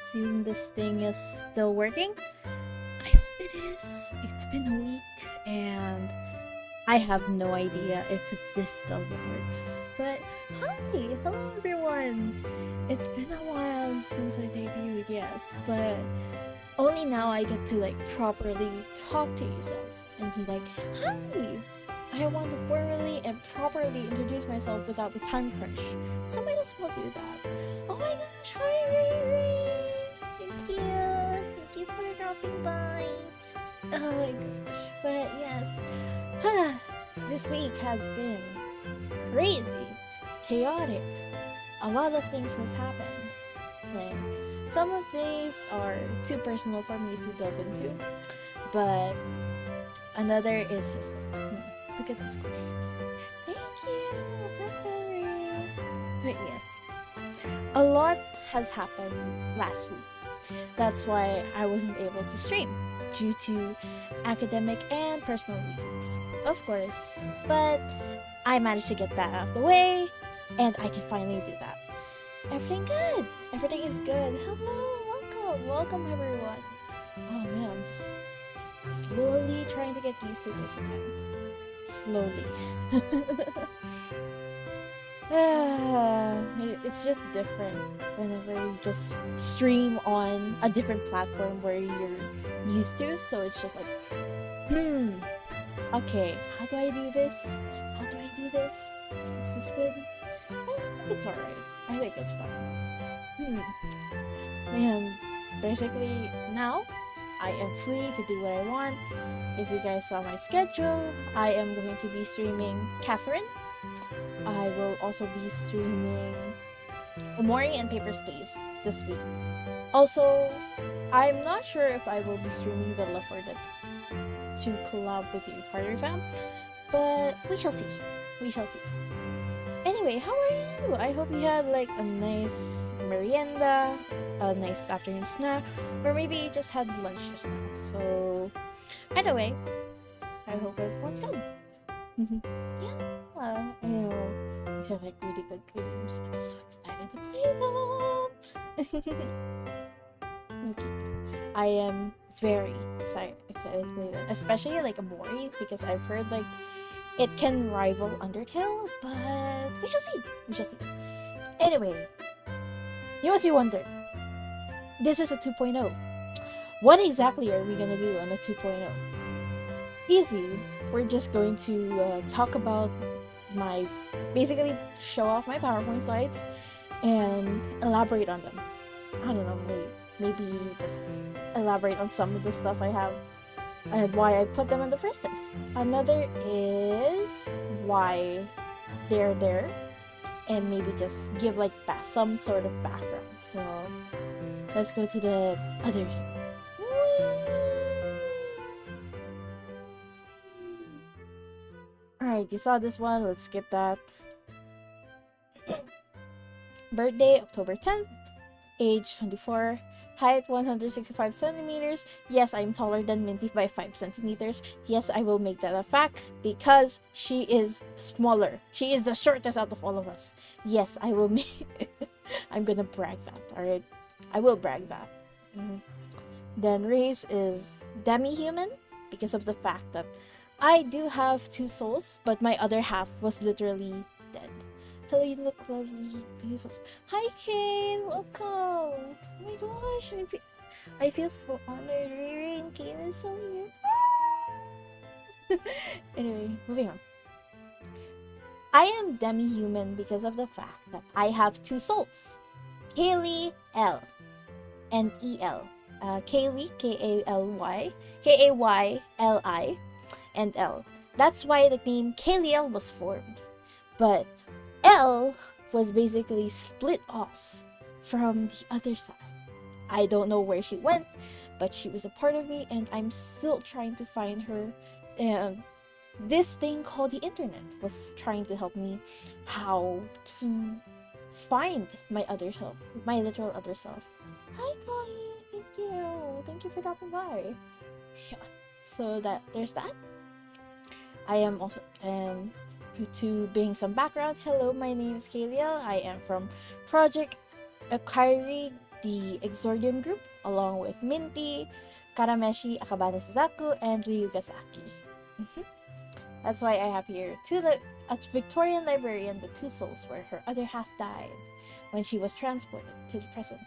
assume this thing is still working. I hope it is. It's been a week and I have no idea if this still works. But hi! Hello everyone! It's been a while since I debuted, yes, but only now I get to like properly talk to yourselves and be like, hi! I want to formally and properly introduce myself without the time crunch, so might as well do that. Oh my gosh, hi Ray! Thank you for dropping by. Oh my gosh, but yes, this week has been crazy, chaotic. A lot of things has happened. Like, some of these are too personal for me to delve into, but another is just like, look at this grapes. Thank you. But yes, a lot has happened last week. That's why I wasn't able to stream due to academic and personal reasons, of course. But I managed to get that out of the way, and I can finally do that. Everything good. Everything is good. Hello, welcome everyone. Oh man, slowly trying to get used to this again. Slowly. It's just different whenever you just stream on a different platform where you're used to, so it's just like, okay, how do I do this? Is this good? It's alright. I think it's fine. And basically now I am free to do what I want. If you guys saw my schedule, I am going to be streaming Catherine. I will also be streaming Omori and Paper's Place this week. Also, I'm not sure if I will be streaming the Left 4 Dead to collab with the Carter fam, but we shall see. Anyway, how are you? I hope you had like a nice merienda, a nice afternoon snack, or maybe you just had lunch just now. So, either way, I hope everyone's good. Yeah, I know. These are like really good games. I'm so excited to play them. Okay. I am very excited to play them, especially like Omori, because I've heard like it can rival Undertale, but we shall see. Anyway, you must be wondering, this is a 2.0. What exactly are we gonna do on a 2.0? Easy. We're just going to talk about basically show off my PowerPoint slides and elaborate on them. I don't know, maybe just elaborate on some of the stuff I have and why I put them in the first place. Another is why they're there, and maybe just give like some sort of background. So let's go to the other thing. Alright, you saw this one, let's skip that. Birthday, October 10th. Age, 24. Height, 165 centimeters. Yes, I'm taller than Minty by 5 centimeters. Yes, I will make that a fact because she is smaller. She is the shortest out of all of us. Yes, I will make... I'm gonna brag that, alright? I will brag that. Then race is demi-human because of the fact that I do have 2 souls, but my other half was literally dead. Hello, you look lovely, beautiful. Hi, Kane, welcome. Oh my gosh, I feel so honored. Riri and Kane is so here. Anyway, moving on. I am demi-human because of the fact that I have 2 souls, Kayliel and El. Kayli, K-A-L-Y, K-A-Y-L-I, and L. That's why the name Kayliel was formed. But L was basically split off from the other side. I don't know where she went, but she was a part of me, and I'm still trying to find her. And this thing called the internet was trying to help me how to find my other self, my literal other self. Hi, Kai. Thank you for dropping by. Yeah. So there's that. I am also to bring some background. Hello, my name is Kayliel. I am from Project Akari the Exordium group, along with Miintea, Meshi, Akabane Suzaku, and Ryugasakii. That's why I have here a Victorian librarian with 2 souls, where her other half died when she was transported to the present.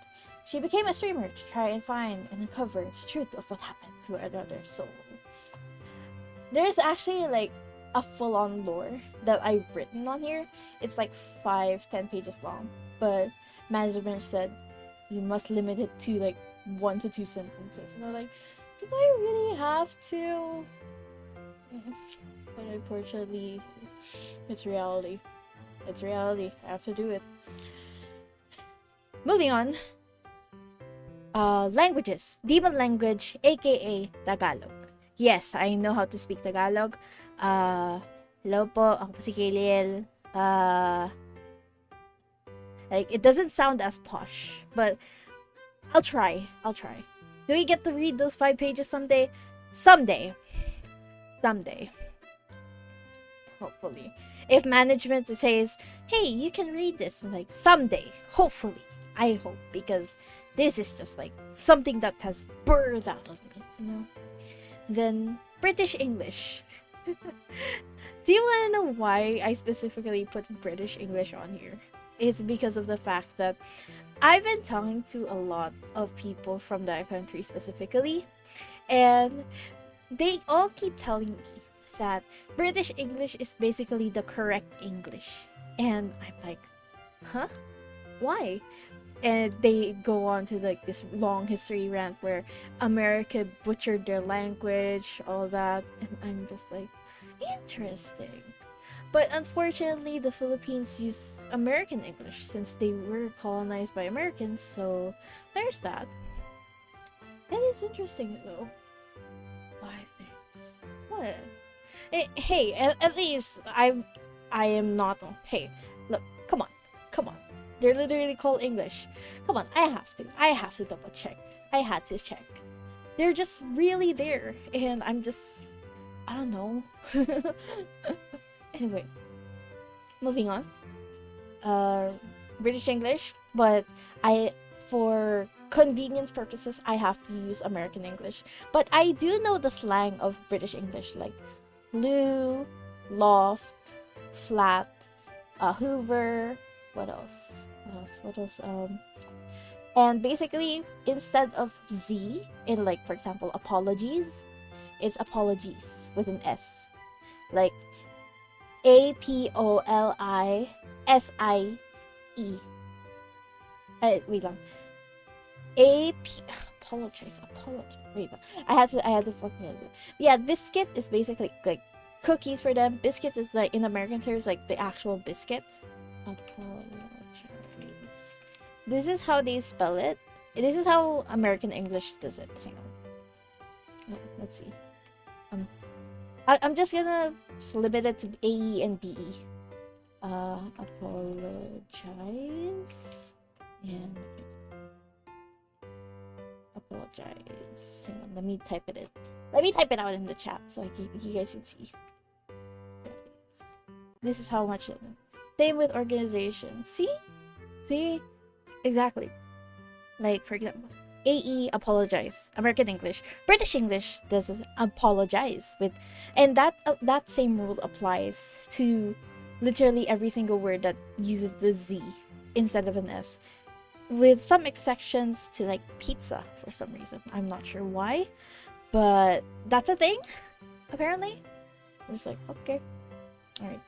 She became a streamer to try and find and uncover the truth of what happened to her other soul. There's actually like a full-on lore that I've written on here. It's like 5-10 pages long, but management said you must limit it to like 1 to 2 sentences. And I'm like, do I really have to? But unfortunately, it's reality. It's reality. I have to do it. Moving on. Languages. Demon language, aka Tagalog. Yes, I know how to speak Tagalog. Hello po, ako po si Kayliel. Like, it doesn't sound as posh, but I'll try. Do we get to read those 5 pages someday? Someday. Hopefully. If management says, hey, you can read this, I'm like, someday. Hopefully. I hope, because this is just like something that has birthed out of me, you know? Then, British English. Do you want to know why I specifically put British English on here? It's because of the fact that I've been talking to a lot of people from that country specifically, and they all keep telling me that British English is basically the correct English. And I'm like, huh? Why? And they go on to like this long history rant where America butchered their language, all that, and I'm just like, interesting. But unfortunately, the Philippines use American English since they were colonized by Americans, so there's that. It is interesting though. 5 things. What? Hey, at least I am not. Hey, look, come on. They're literally called English. Come on, I have to double check. I had to check. They're just really there, and I'm just, I don't know. Anyway, moving on. British English, but for convenience purposes, I have to use American English. But I do know the slang of British English, like loo, loft, flat, Hoover. What else? And basically, instead of Z in, like, for example, apologies, it's apologies with an S. Like APOLISIE. Wait lang. Apologize. Wait lang. I had to fucking. Yeah, biscuit is basically like cookies for them. Biscuit is like, in American terms, like the actual biscuit. Apologize. This is how they spell it. This is how American English does it. Hang on. Let's see. I'm just gonna limit it to AE and BE. Apologize and apologize. Hang on, let me type it in. Let me type it out in the chat so you guys can see. This is how much it. Same with organization. See? Exactly. Like, for example, AE, apologize. American English. British English does apologize with, and that same rule applies to literally every single word that uses the Z instead of an S. With some exceptions to like pizza for some reason. I'm not sure why, but that's a thing, apparently. I'm just like, okay. Alright.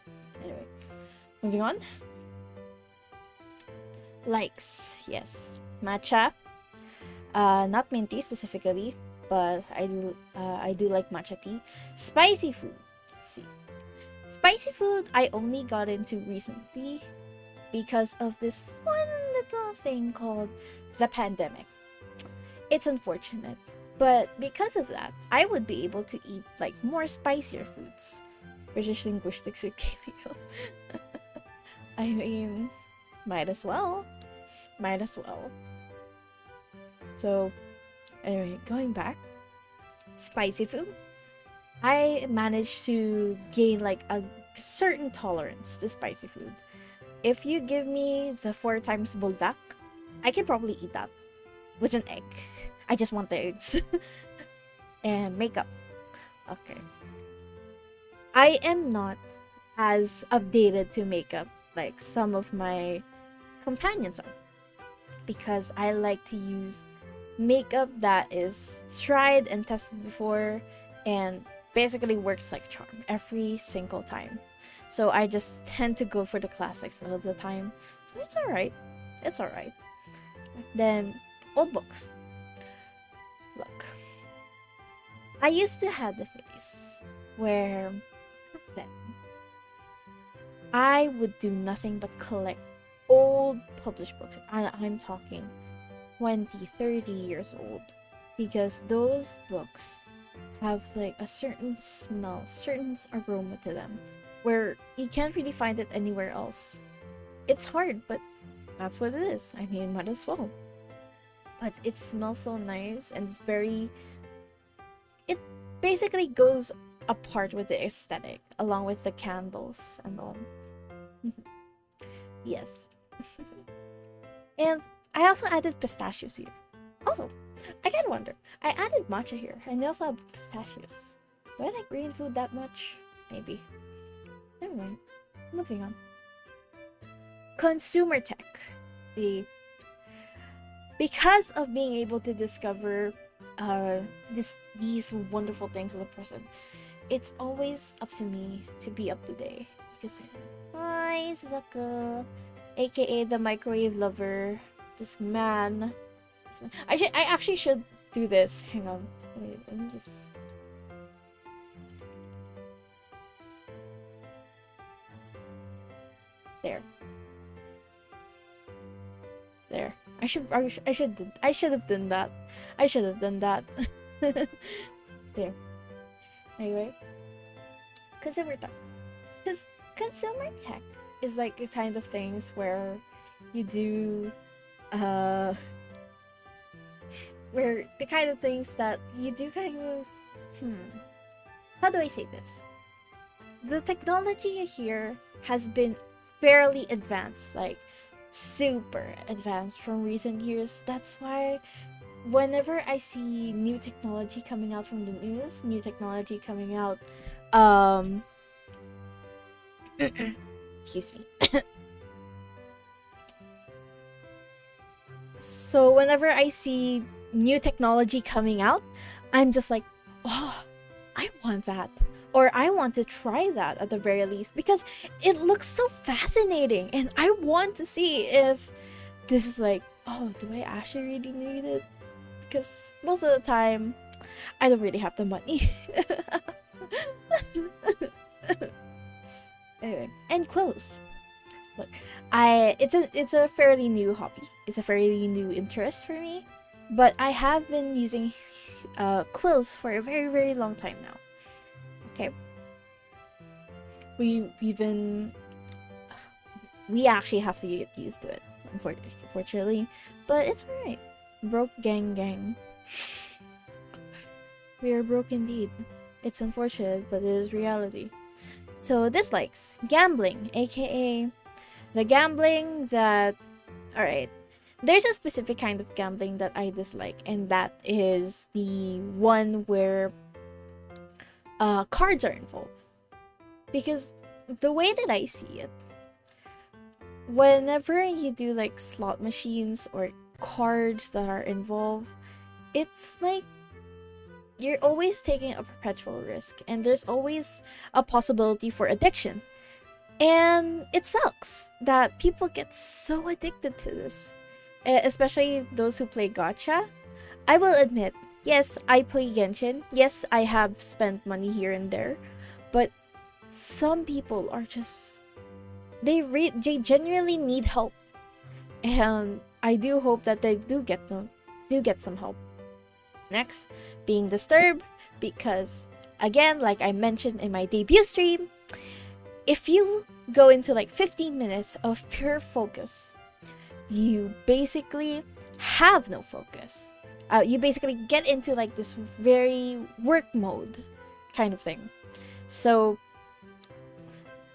Anyway. Moving on. Likes, yes. Matcha. Not mint tea specifically, but I do like matcha tea. Spicy food. Let's see. Spicy food I only got into recently because of this one little thing called the pandemic. It's unfortunate, but because of that, I would be able to eat like more spicier foods. British linguistics with Kayliel. I mean, might as well. So, anyway, going back. Spicy food. I managed to gain like a certain tolerance to spicy food. If you give me the 4 times buldak, I can probably eat that. with an egg. I just want the eggs. And makeup. Okay. I am not as updated to makeup like some of my companions are, because I like to use makeup that is tried and tested before and basically works like a charm every single time. So I just tend to go for the classics most of the time. So it's alright. It's alright. Then, old books. Look. I used to have the phase where then I would do nothing but collect old published books. I'm talking 20, 30 years old. Because those books have like a certain smell, certain aroma to them, where you can't really find it anywhere else. It's hard, but that's what it is. I mean, might as well. But it smells so nice, and it's very... It basically goes apart with the aesthetic, along with the candles and all. Yes. And I also added pistachios here. Also, I can wonder, I added matcha here, and they also have pistachios. Do I like green food that much? Maybe. Never mind. Moving on. Consumer tech. Because of being able to discover these wonderful things as a person, it's always up to me to be up to date. Because hi, Suzaku, aka the microwave lover. This man. I actually should do this. Hang on. Wait, let me just... There. There. I should have done that. I should have done that. There. Anyway. Consumer tech. Because consumer tech is like the kind of things where you do where the kind of things that you do kind of how do I say this? The technology here has been fairly advanced, like super advanced from recent years. That's why whenever I see new technology coming out from the news, new technology coming out excuse me. So whenever I see new technology coming out, I'm just like, oh, I want that. Or I want to try that at the very least, because it looks so fascinating and I want to see if this is like, oh, do I actually really need it? Because most of the time, I don't really have the money. Anyway, and quills. Look, it's a fairly new hobby. It's a fairly new interest for me, but I have been using quills for a very, very long time now. Okay, we actually have to get used to it, unfortunately, but it's alright. Broke gang. We are broke indeed. It's unfortunate, but it is reality. So dislikes: gambling, aka the gambling that... Alright, there's a specific kind of gambling that I dislike, and that is the one where cards are involved. Because the way that I see it, whenever you do like slot machines or cards that are involved, it's like you're always taking a perpetual risk, and there's always a possibility for addiction. And it sucks that people get so addicted to this, especially those who play gacha. I will admit, yes, I play Genshin. Yes, I have spent money here and there, but some people are just... They genuinely need help, and I do hope that they do get some help. Next, being disturbed, because again, like I mentioned in my debut stream, if you go into like 15 minutes of pure focus, you basically have no focus. You basically get into like this very work mode kind of thing. So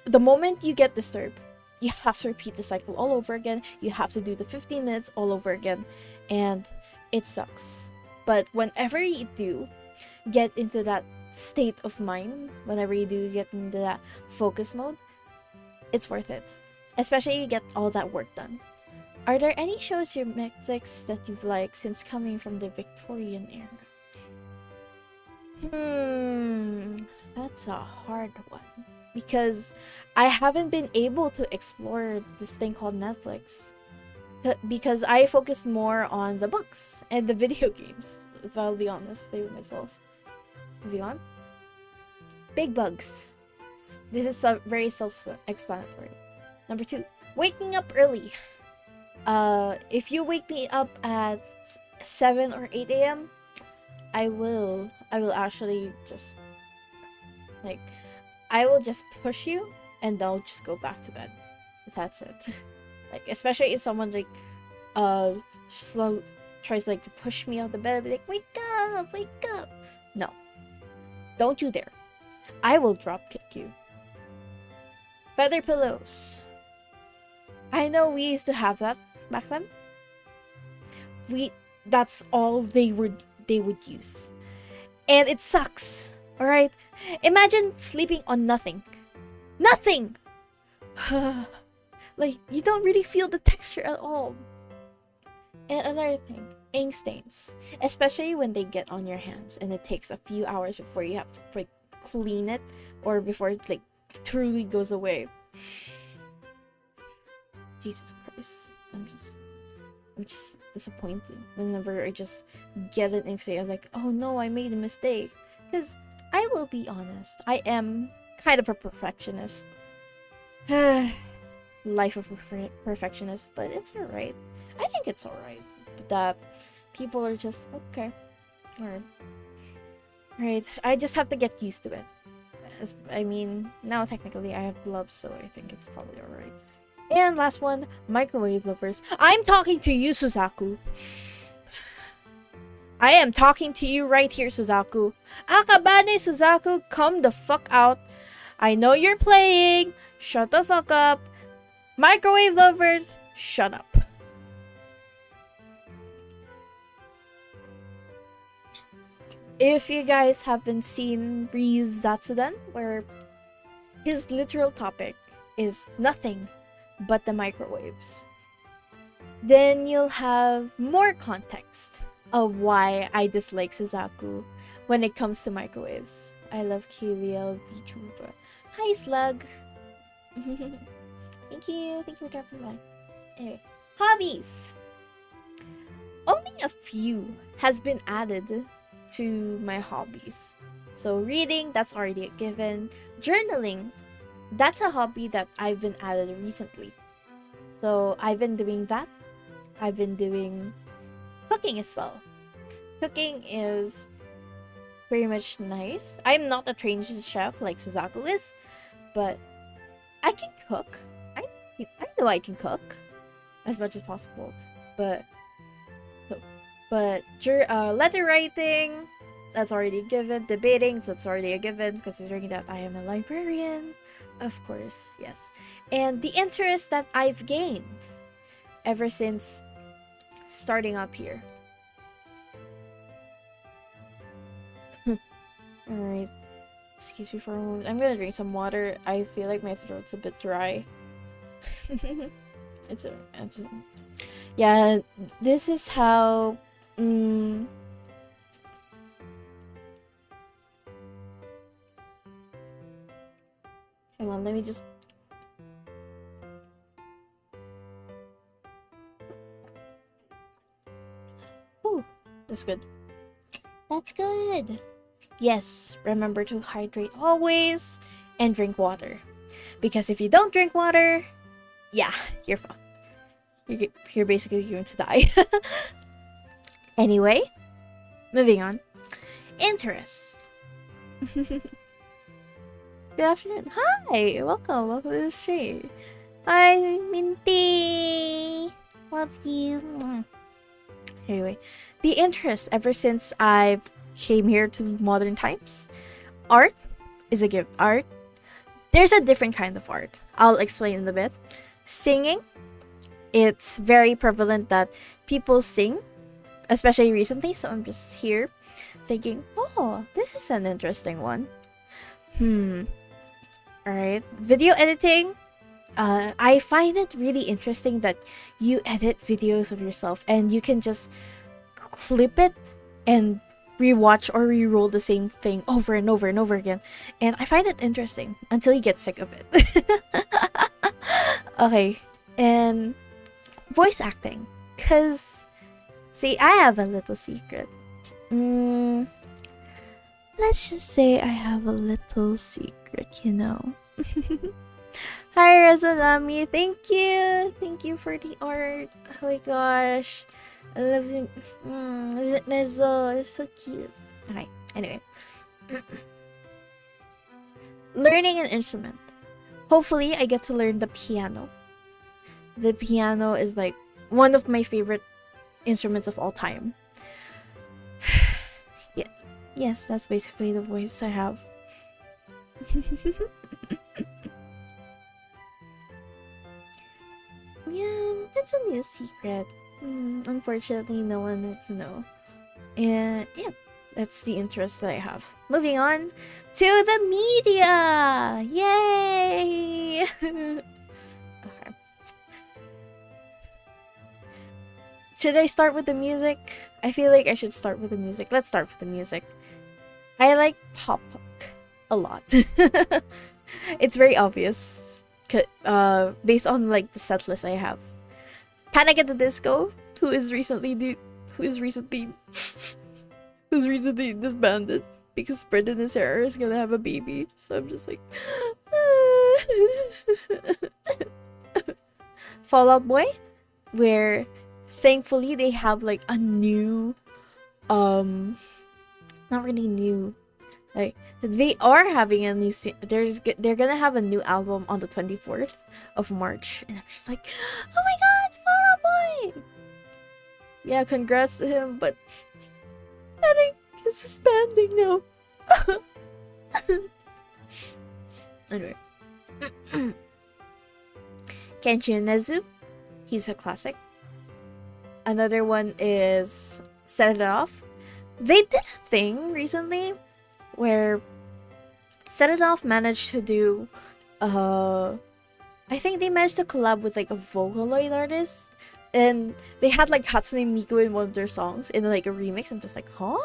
the moment you get disturbed, you have to repeat the cycle all over again. You have to do the 15 minutes all over again. And it sucks. But whenever you do get into that state of mind, whenever you do get into that focus mode, it's worth it. Especially you get all that work done. Are there any shows your Netflix that you've liked since coming from the Victorian era? That's a hard one. Because I haven't been able to explore this thing called Netflix. Because I focused more on the books and the video games, if I'll be honest with myself. Moving on. Big bugs. This is very self-explanatory. Number 2, waking up early. If you wake me up at 7 or 8 a.m., I will actually just like, I will just push you and I'll just go back to bed. That's it. Like, especially if someone like tries like to push me out the bed, be like, wake up. No, don't you dare. I will drop kick you. Feather pillows. I know we used to have that back then. That's all they would use. And it sucks. Alright? Imagine sleeping on nothing. Nothing! Like, you don't really feel the texture at all. And another thing, ink stains. Especially when they get on your hands and it takes a few hours before you have to like clean it, or before it like truly goes away. Jesus Christ. I'm just disappointed whenever I just get an ink stain. I'm like, oh no, I made a mistake. Because I will be honest, I am kind of a perfectionist. Life of a perfectionist, but it's alright. I think it's alright. That people are just okay. Alright. I just have to get used to it. I mean, now technically I have gloves, so I think it's probably alright. And last one, microwave lovers. I'm talking to you, Suzaku. I am talking to you right here, Suzaku. Akabane Suzaku, come the fuck out. I know you're playing. Shut the fuck up. Microwave lovers, shut up. If you guys haven't seen Ryu's Zatsudan, where his literal topic is nothing but the microwaves, then you'll have more context of why I dislike Suzaku when it comes to microwaves. I love Kayliel, VTuber. Hi, Slug. Thank you for dropping by. Anyway, hobbies. Only a few has been added to my hobbies. So reading, that's already a given. Journaling, that's a hobby that I've been added recently. So I've been doing that. I've been doing cooking as well. Cooking is very much nice. I'm not a trained chef like Suzaku is, but I can cook. I know I can cook as much as possible. But letter writing, that's already a given. Debating, so it's already a given, considering that I am a librarian. Of course, yes. And the interest that I've gained ever since starting up here. Alright. Excuse me for a moment. I'm gonna drink some water. I feel like my throat's a bit dry. Yeah, this is how hang on, let me just that's good. That's good. Yes, remember to hydrate always and drink water. Because if you don't drink water, yeah, you're fucked. You're basically going to die. Anyway, moving on. Interest. Good afternoon. Hi, welcome to the stream. Hi, Miintea. Love you. Anyway, the interest ever since I've came here to modern times. Art is a gift. Art. There's a different kind of art. I'll explain in a bit. Singing. It's very prevalent that people sing especially recently. So I'm just here thinking, oh, this is an interesting one. Alright, video editing. I find it really interesting that you edit videos of yourself and you can just clip it and rewatch or re-roll the same thing over and over and over again. And I find it interesting until you get sick of it. Okay, and voice acting. Cause, see, I have a little secret. Let's just say I have a little secret, you know. Hi Razanami, thank you! Thank you for the art. Oh my gosh. I love you. It's so cute. Okay, anyway. Learning an instrument. Hopefully, I get to learn the piano. The piano is like one of my favorite instruments of all time. Yeah. Yes, that's basically the voice I have. Yeah, it's a new secret. Unfortunately, no one needs to know. And yeah, that's the interest that I have. Moving on to the media! Yay! Okay. Should I start with the music? I feel like I should start with the music. Let's start with the music. I like pop punk a lot. It's very obvious. Based on like the set list I have. Panic at the Disco, who's recently disbanded because Brendan and Sarah is gonna have a baby. So I'm just like Fall Out Boy, where thankfully they have like a new not really new, like they are having a new they're gonna have a new album on the 24th of March, and I'm just like, oh my god, Fall Out Boy! Yeah, congrats to him, but I think he's disbanding now. Anyway. 𝚃𝚄𝙻𝚎𝚗, he's a classic. Another one is Set It Off. They did a thing recently where Set It Off managed to do I think they managed to collab with like a Vocaloid artist, and they had like 𝚃𝚂 in one of their songs in like a remix. I'm just like, huh?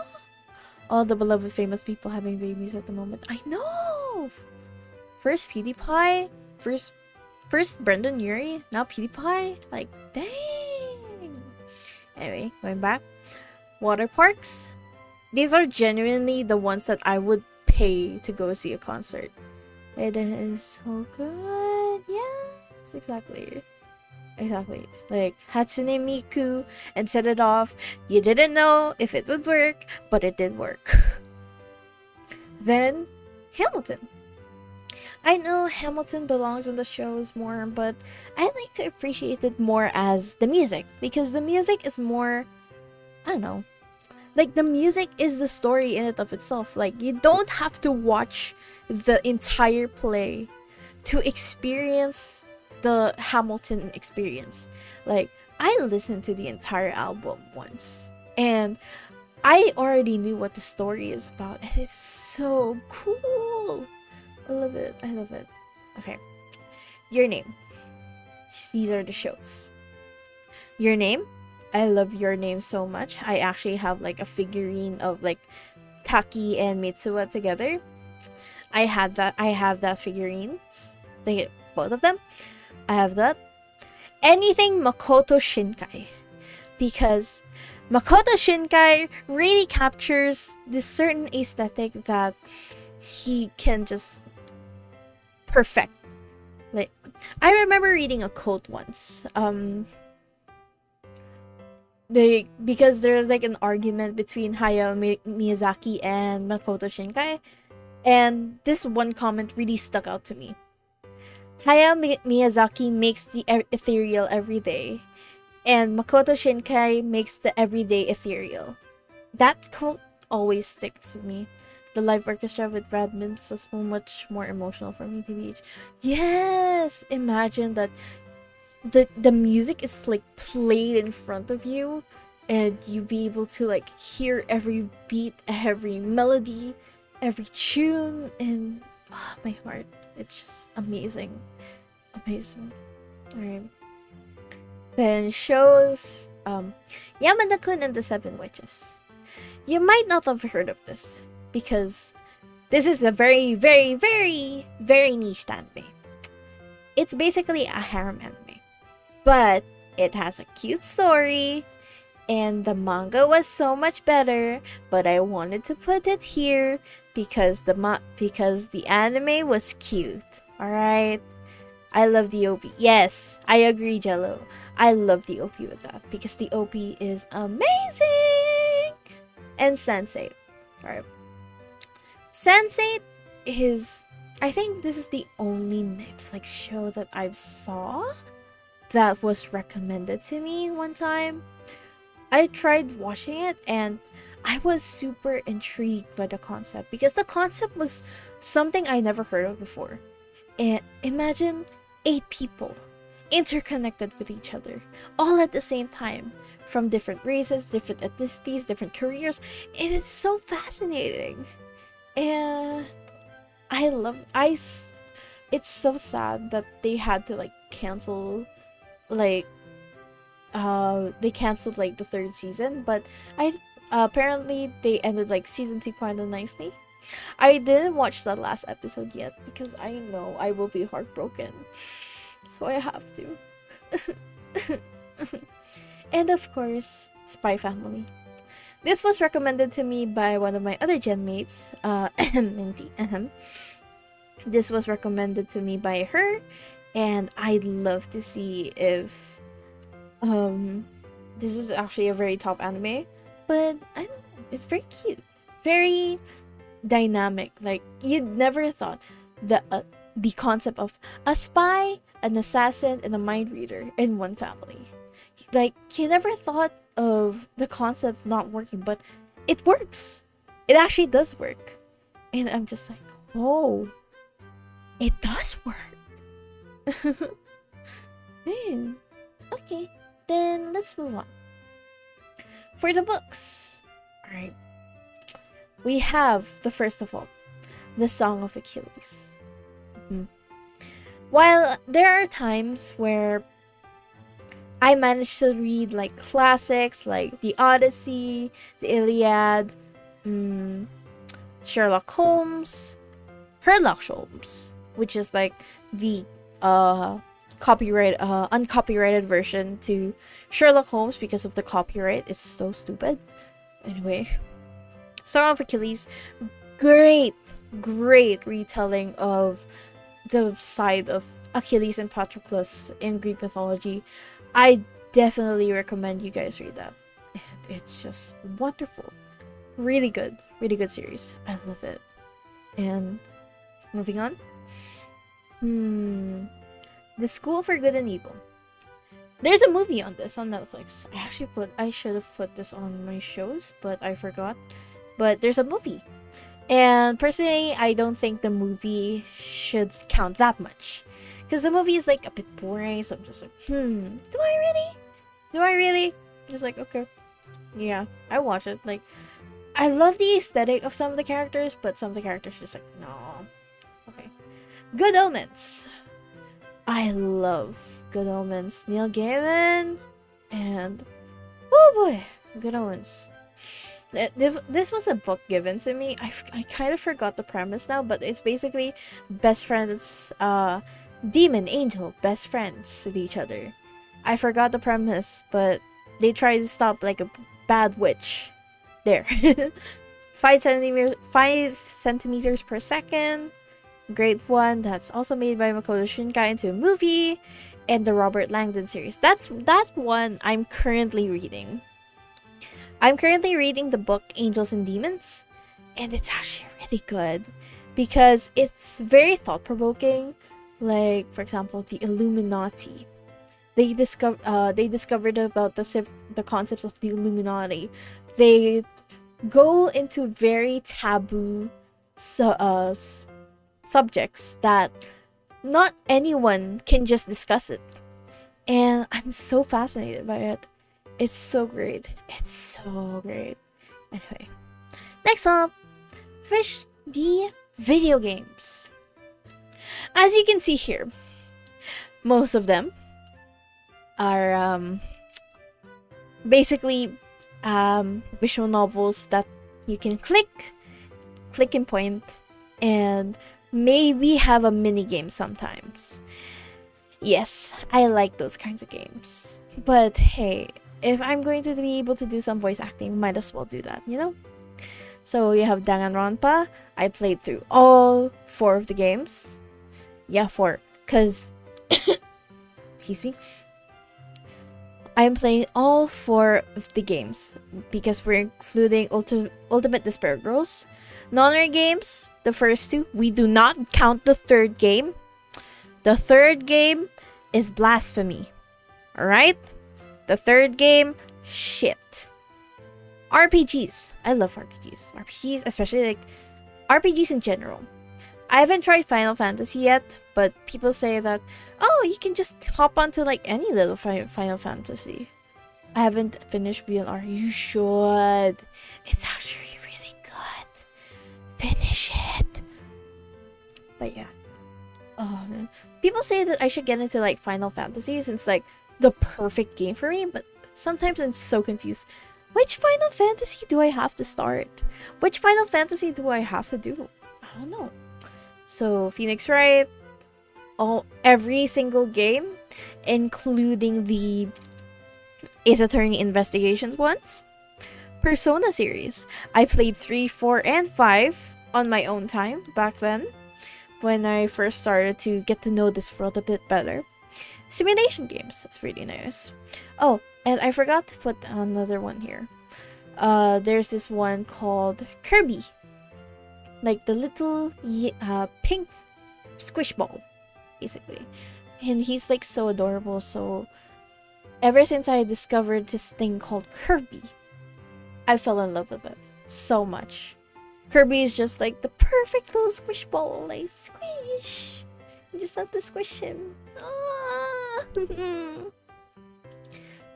All the beloved famous people having babies at the moment. I know! First PewDiePie, first Brendan Urie, now PewDiePie. Like, dang! Anyway, going back. Water parks. These are genuinely the ones that I would pay to go see a concert. It is so good. Yes, exactly. Exactly. Like Hatsune Miku and Set It Off. You didn't know if it would work, but it did work. Then Hamilton. I know Hamilton belongs in the shows more, but I like to appreciate it more as the music, because the music is more, I don't know, like the music is the story in it of itself. Like you don't have to watch the entire play to experience the Hamilton experience. Like I listened to the entire album once and I already knew what the story is about, and it's so cool. I love it. I love it. Okay. Your Name. These are the shows. Your Name. I love Your Name so much. I actually have like a figurine of like Taki and Mitsuha together. I have that figurine. Like both of them. I have that. Anything Makoto Shinkai, because Makoto Shinkai really captures this certain aesthetic that he can just perfect. Like I remember reading a quote once. Because there's like an argument between Hayao Miyazaki and Makoto Shinkai, and this one comment really stuck out to me. Hayao Miyazaki makes the ethereal every day, and Makoto Shinkai makes the everyday ethereal. That quote always sticks with me. The live orchestra with Brad Mims was so much more emotional for me, TBH. Yes! Imagine that the music is like played in front of you, and you be able to like hear every beat, every melody, every tune, and my heart. It's just amazing. Amazing. Alright. Then shows Yamada-kun and the Seven Witches. You might not have heard of this because this is a very, very, very, very niche anime. It's basically a harem anime, but it has a cute story, and the manga was so much better. But I wanted to put it here because the anime was cute. All right. I love the OP. Yes, I agree, Jello. I love the OP with that because the OP is amazing. And Sense8. Alright. Sense8 is... I think this is the only Netflix show that I've saw that was recommended to me one time. I tried watching it and I was super intrigued by the concept because the concept was something I never heard of before. And imagine 8 people interconnected with each other all at the same time, from different races, different ethnicities, different careers, and it's so fascinating. And it's so sad that they had to like cancel they canceled like the 3rd season, but apparently they ended like season 2 kind of nicely. I didn't watch that last episode yet because I know I will be heartbroken. So I have to. And of course, Spy Family. This was recommended to me by one of my other gen mates, Miintea. This was recommended to me by her, and I'd love to see if this is actually a very top anime, but I don't know, it's very cute, very dynamic. Like, you'd never thought the concept of a spy, an assassin, and a mind reader in one family. Like, you never thought of the concept not working, but it works. It actually does work. And I'm just like, oh, it does work. Okay, then let's move on. For the books, alright, we have the first of all, the Song of Achilles. While there are times where I managed to read like classics like the Odyssey, the Iliad, Sherlock Holmes, which is like the uncopyrighted version to Sherlock Holmes because of the copyright. It's so stupid. Anyway, Song of Achilles, great retelling of the side of Achilles and Patroclus in Greek mythology. I definitely recommend you guys read that. And it's just wonderful. Really good series. I love it. And moving on. The School for Good and Evil. There's a movie on this on Netflix. I should have put this on my shows, but I forgot. But there's a movie. And personally, I don't think the movie should count that much. Because the movie is like a bit boring, so I'm just like, do I really? Just like, okay. Yeah, I watch it. Like, I love the aesthetic of some of the characters, but some of the characters just like, no. Okay. Good Omens. I love Good Omens. Neil Gaiman. And, oh boy, Good Omens. This was a book given to me. I kind of forgot the premise now, but it's basically best friends, demon, angel, best friends with each other. I forgot the premise, but they try to stop like a bad witch. There. 5 centimeters per second. Great one. That's also made by Makoto Shinkai into a movie. And the Robert Langdon series. That one I'm currently reading. I'm currently reading the book Angels and Demons, and it's actually really good because it's very thought-provoking. Like, for example, the Illuminati. They discovered about the concepts of the Illuminati. They go into very taboo subjects that not anyone can just discuss it. And I'm so fascinated by it. It's so great. It's so great. Anyway, next up, Fish the video games. As you can see here, most of them are basically visual novels that you can click and point, and maybe have a mini game sometimes. Yes, I like those kinds of games. But hey, if I'm going to be able to do some voice acting, might as well do that, you know? So you have Danganronpa. I played through all 4 of the games. Yeah, 4. Because, excuse me. I'm playing all 4 of the games. Because we're including Ultimate Despair Girls. Non-rare games, the first 2. We do not count the 3rd game. The 3rd game is blasphemy. Alright? The 3rd game, shit. RPGs. I love RPGs. RPGs, especially like RPGs in general. I haven't tried Final Fantasy yet, but people say that, oh, you can just hop onto like any little Final Fantasy. I haven't finished VLR. You should. It's actually really good. Finish it. But yeah. Oh man. People say that I should get into like Final Fantasy since it's like the perfect game for me, but sometimes I'm so confused. Which Final Fantasy do I have to start? Which Final Fantasy do I have to do? I don't know. So Phoenix Wright, every single game, including the Ace Attorney Investigations ones. Persona series. I played 3, 4, and 5 on my own time back then, when I first started to get to know this world a bit better. Simulation games. That's really nice. Oh, and I forgot to put another one here. There's this one called Kirby. Like the little pink squish ball, basically. And he's like so adorable. So ever since I discovered this thing called Kirby, I fell in love with it so much. Kirby is just like the perfect little squish ball. Like, squish. You just have to squish him. Ah.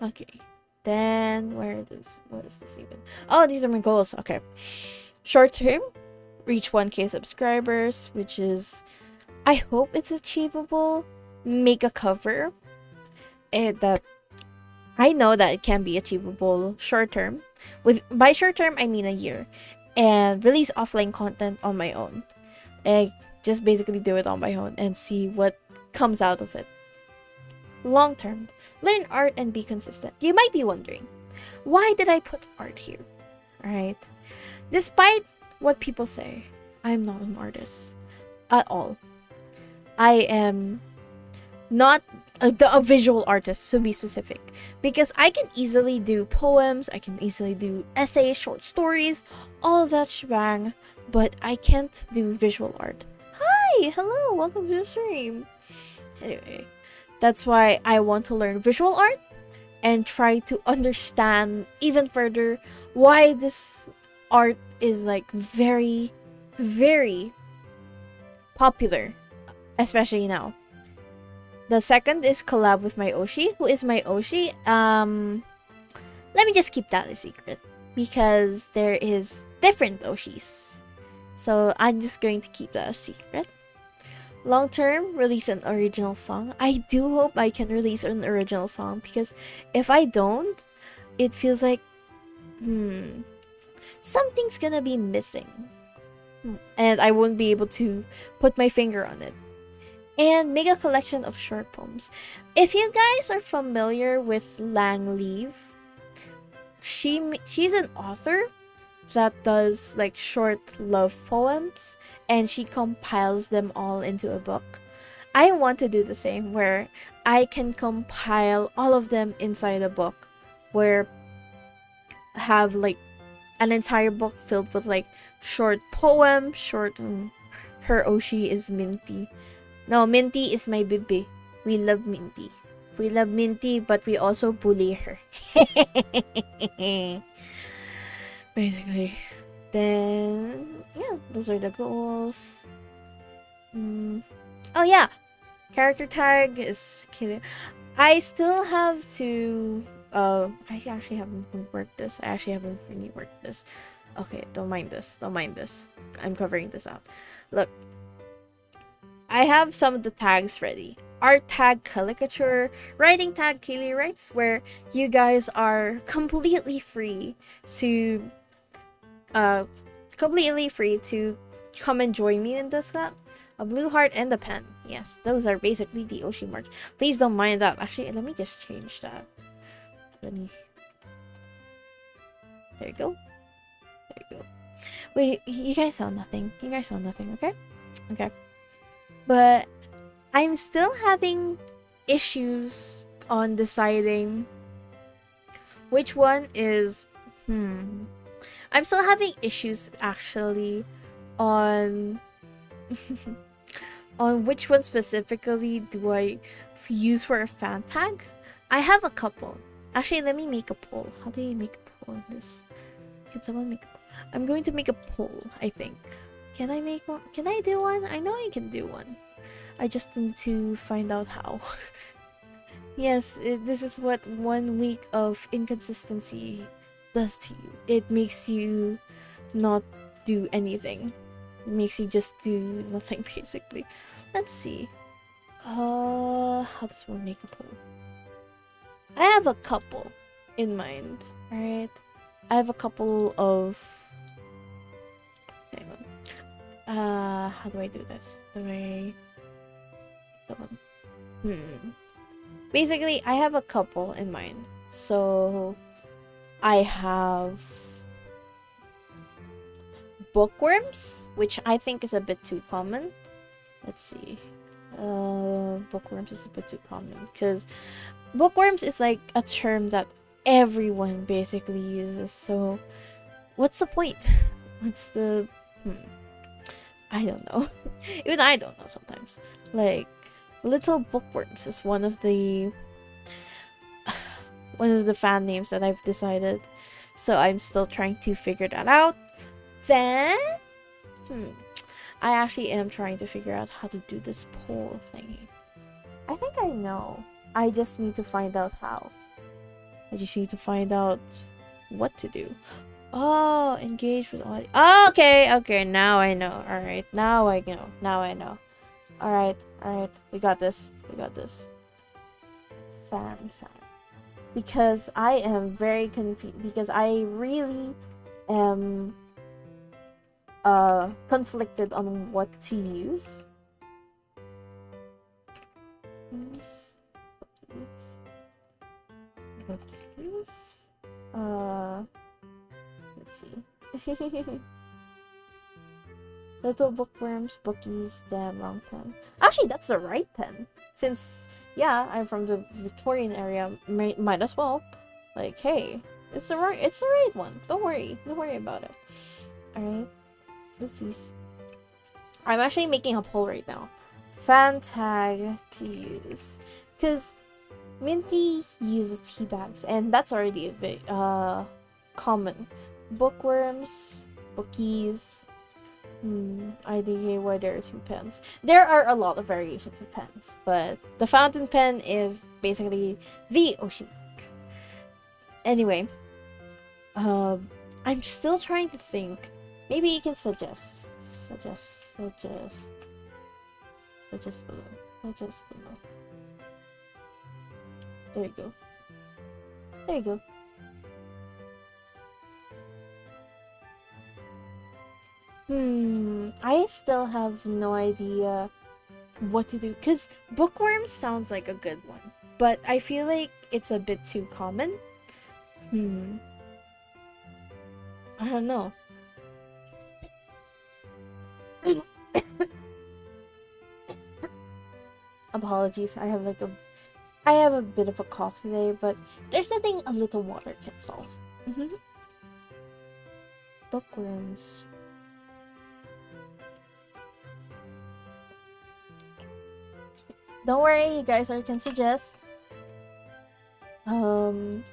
Okay. Then, what is this even? Oh, these are my goals. Okay. Short term, reach 1K subscribers, which is, I hope it's achievable. Make a cover. That I know that it can be achievable short term. By short term, I mean a year. And release offline content on my own. I just basically do it on my own and see what comes out of it. Long term, learn art and be consistent. You might be wondering, why did I put art here? Alright. Despite what people say, I'm not an artist at all. I am not a visual artist, to be specific, because I can easily do poems, I can easily do essays, short stories, all that shebang, but I can't do visual art. Hi, hello, welcome to the stream. Anyway, that's why I want to learn visual art and try to understand even further why this art is like very, very popular, especially now. The second is collab with my Oshi. Who is my Oshi? Let me just keep that a secret, because there is different Oshis. So I'm just going to keep that a secret. Long term, release an original song. I do hope I can release an original song, because if I don't, it feels like something's gonna be missing. And I won't be able to put my finger on it. And make a collection of short poems. If you guys are familiar with Lang Leave, she's an author that does like short love poems, and she compiles them all into a book. I want to do the same, where I can compile all of them inside a book, where I have like an entire book filled with like short poems, her Oshi is Minty. No, Minty is my baby. We love Minty. We love Minty, but we also bully her. Basically. Then, yeah, those are the goals. Oh yeah, character tag is Kayliel. I still have to I actually haven't worked this. I actually haven't really worked this. Okay, don't mind this. Don't mind this. I'm covering this out. Look, I have some of the tags ready. Art tag caricature, writing tag Kayliel writes, where you guys are completely free to come and join me in this club. A blue heart and a pen. Yes, those are basically the Oshi marks. Please don't mind that. Actually, let me just change that. Let me. There you go. There you go. Wait, you guys saw nothing. You guys saw nothing, okay? Okay. But I'm still having issues on deciding which one is... I'm still having issues, actually, on... on which one specifically do I use for a fan tag. I have a couple. Actually, let me make a poll. How do you make a poll on this? Can someone make a poll? I'm going to make a poll, I think. Can I make one? Can I do one? I know I can do one. I just need to find out how. Yes, this is what 1 week of inconsistency does to you. It makes you not do anything. It makes you just do nothing, basically. Let's see. How does one make a poll? I have a couple in mind, alright? I have a couple of... Hang on. How do I do this? Do I... Basically, I have a couple in mind. So, I have... bookworms, which I think is a bit too common. Let's see. Bookworms is a bit too common because bookworms is like a term that everyone basically uses. So what's the point? What's the... I don't know. Even I don't know sometimes. Like, little bookworms is one of the fan names that I've decided. So I'm still trying to figure that out. Then, I actually am trying to figure out how to do this poll thingy. I think I know. I just need to find out how. I just need to find out what to do. Oh, engage with audio. Oh, okay, now I know. Alright, now I know. Alright, we got this. Fantastic. Because I am very confused. Because I really am... conflicted on what to use. Bookies. Let's see. Little bookworms, bookies, damn wrong pen. Actually, that's the right pen. Since, yeah, I'm from the Victorian area, might as well. Like, hey, it's the right one. Don't worry about it. Alright. Oopsies. I'm actually making a poll right now. Fan tag to use. Because Minty uses tea bags, and that's already a bit common. Bookworms, bookies. IDK, why there are 2 pens. There are a lot of variations of pens, but the fountain pen is basically the Oshi mark. Anyway, I'm still trying to think. Maybe you can suggest below. There you go. I still have no idea what to do, because bookworms sounds like a good one, but I feel like it's a bit too common. I don't know. Apologies, I have a bit of a cough today, but there's nothing a little water can solve. Bookworms. Don't worry, you guys can suggest. There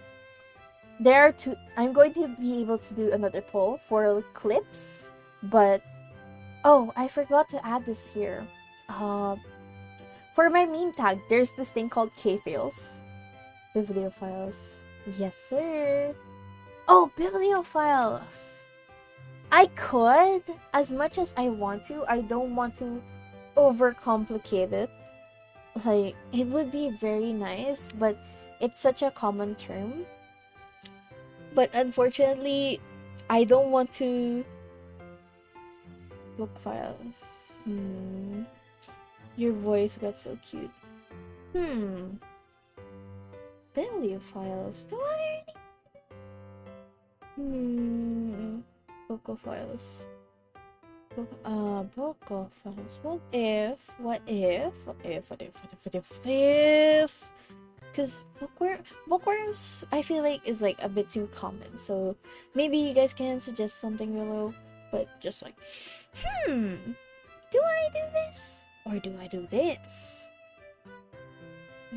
are 2. I'm going to be able to do another poll for clips, but oh, I forgot to add this here. For my meme tag, there's this thing called K-Files. Bibliophiles. Yes, sir. Oh, bibliophiles. I could, as much as I want to. I don't want to overcomplicate it. Like, it would be very nice, but it's such a common term. But unfortunately, I don't want to. Book files. Your voice got so cute. Bibliophiles. Do I? Book of files. Book of files. What if? Because bookworms, I feel like, is like a bit too common. So maybe you guys can suggest something below. But just like, do I do this? Or do I do this?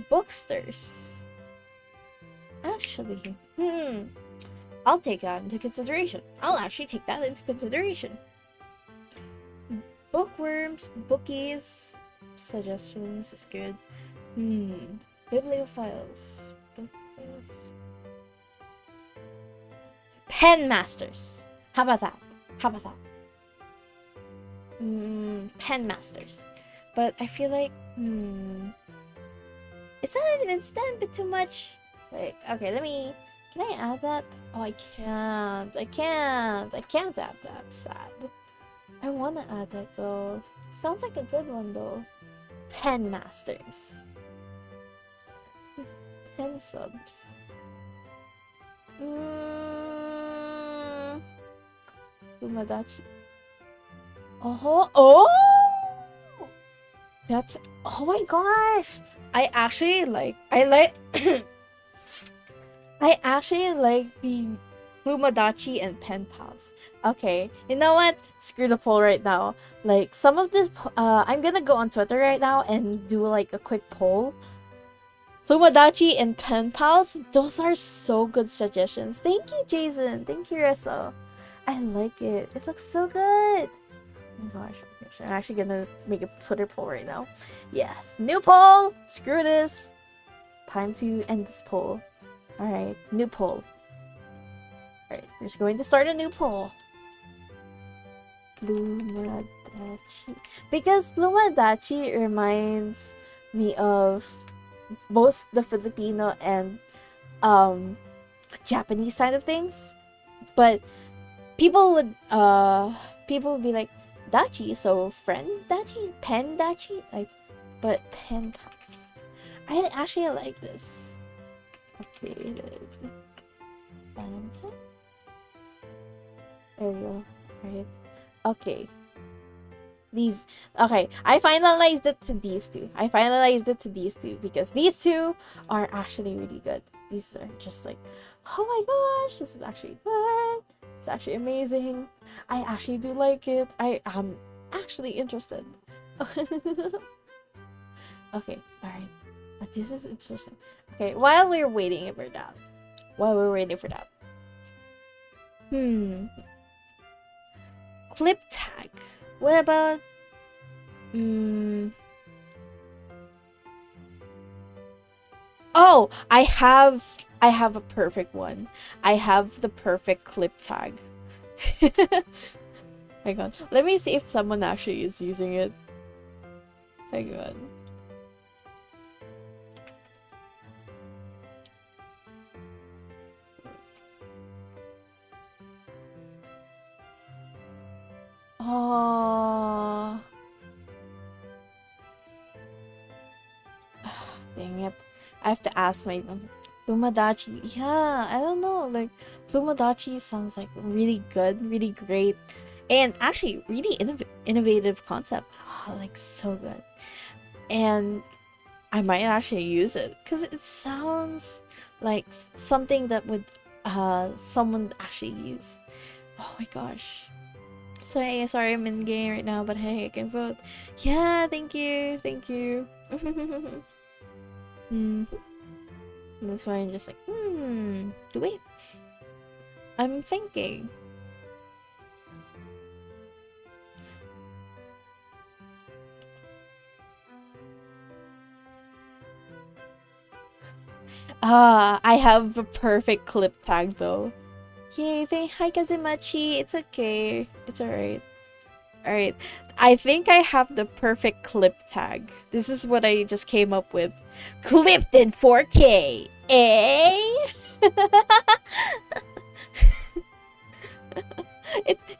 Booksters. Actually, I'll take that into consideration. I'll actually take that into consideration. Bookworms, bookies, suggestions is good. Bibliophiles. Pen masters. How about that? Pen masters. But I feel like, is that instead a bit too much? Like, okay, can I add that? Oh, I can't add that. Sad. I want to add that though. Sounds like a good one though. Pen masters. Pen subs. Umadachi. Oh! That's, oh my gosh! I actually like the Fumadachi and pen pals. Okay, you know what? Screw the poll right now. Like, some of this, I'm gonna go on Twitter right now and do like a quick poll. Fumadachi and pen pals, those are so good suggestions. Thank you, Jason. Thank you, Ressa. I like it. It looks so good. Oh my gosh, I'm actually gonna make a Twitter poll right now. Yes, new poll! Screw this! Time to end this poll. Alright, new poll. Alright, we're just going to start a new poll. Fumadachi. Because Fumadachi reminds me of both the Filipino and Japanese side of things. But people would be like, Dachi, so friend Dachi? Pen Dachi? Like, but pen pals. I actually like this. Updated. There we go. Right. Okay. I finalized it to these two. Because these two are actually really good. These are just like, oh my gosh, this is actually good. It's actually amazing. I actually do like it. I am actually interested. Okay, alright. But this is interesting. Okay, while we're waiting for that. Clip tag. What about oh, I have a perfect one. I have the perfect clip tag. Hang on. Let me see if someone actually is using it. Hang on. Oh. Dang it. I have to ask my Fumadachi. Yeah, I don't know. Like, Fumadachi sounds like really good, really great. And actually, really innovative concept. Oh, like, so good. And I might actually use it. Because it sounds like something that would someone actually use. Oh my gosh. Sorry, I'm in game right now, but hey, I can vote. Yeah, thank you. That's why I'm just like, wait. I'm thinking. I have a perfect clip tag though. Yay, hi Kazumachi. It's okay. It's alright. Alright. I think I have the perfect clip tag. This is what I just came up with. Clipped in 4K. Eh?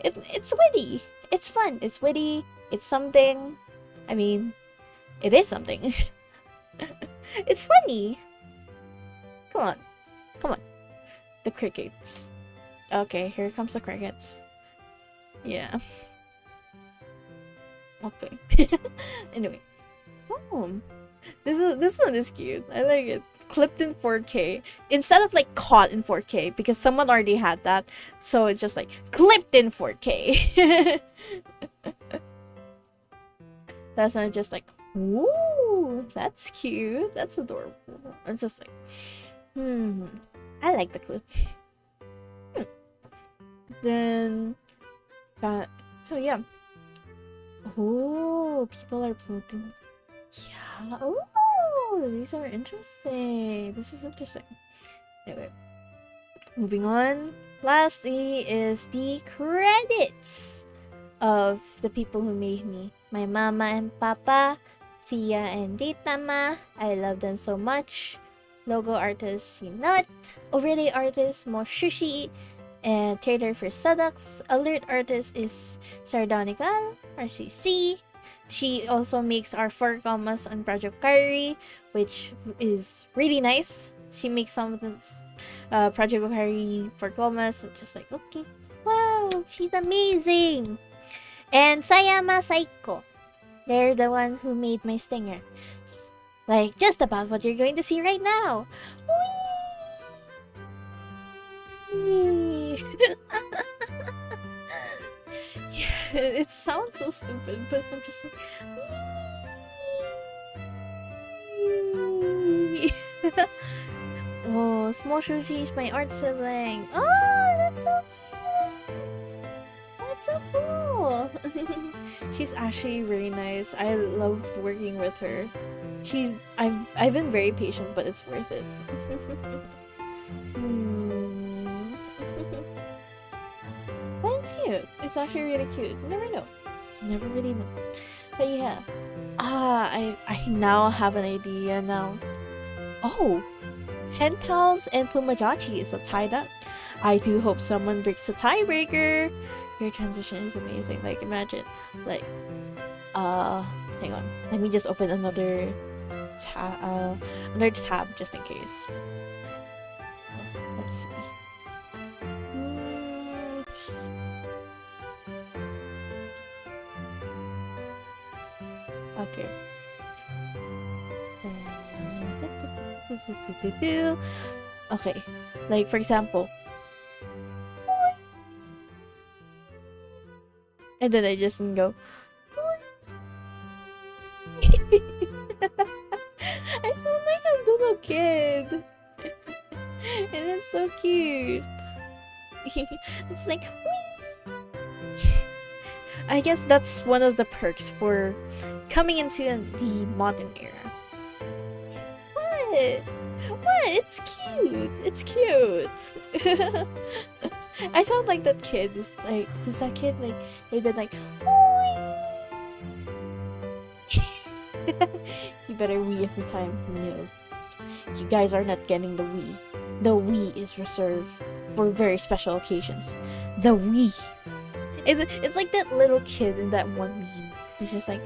It's witty. It's fun. It's witty. It's something. I mean, it is something. It's funny. Come on. Come on. The crickets. Okay, here comes the crickets. Yeah. Okay. Anyway. Oh. This one is cute. I like it. Clipped in 4K. Instead of like caught in 4K, because someone already had that. So it's just like clipped in 4K. That's not just like, ooh, that's cute. That's adorable. I'm just like, I like the clip. Then so yeah. Oh, people are voting. Yeah. Oh, these are interesting. This is interesting. Anyway, moving on. Lastly is the credits of the people who made me. My mama and papa, Tia and 𝚃𝚌. I love them so much. Logo artist Yunat. Overlay artist Moshushi. And trailer for Sudax. Alert artist is 𝚃𝚎𝚗, RCC. She also makes our 4 commas on Project 𝚃𝚗𝚗, which is really nice. She makes some of the Project 𝚃𝚗𝚗 4 commas, so just like, okay, wow, she's amazing. And 𝚃𝚗𝚗 𝚃𝚂. They're the one who made my stinger. Like, just about what you're going to see right now. Whee! Yeah, it sounds so stupid, but I'm just like, whee! Oh, Small Shushi is my art sibling. Oh, that's so cute! That's so cool! She's actually really nice. I loved working with her. I've been very patient, but it's worth it. But it's cute. It's actually really cute. You never know. You never really know. But yeah. I now have an idea now. Oh! Hen Pals and Pumajachi is a tied up. I do hope someone breaks a tiebreaker. Your transition is amazing. Like, imagine. Like, hang on. Let me just open another tab just in case. Let's see. Okay. Okay. Like, for example. And then I just go. I sound like a little kid. And it's so cute. It's like, I guess that's one of the perks for coming into the modern era. What? What? It's cute. It's cute. I sound like that kid. Like, who's that kid? Like, they did like, you better wee every time. No. You guys are not getting the wee. The wee is reserved for very special occasions. The wee. It's like that little kid in that one meme. He's just like,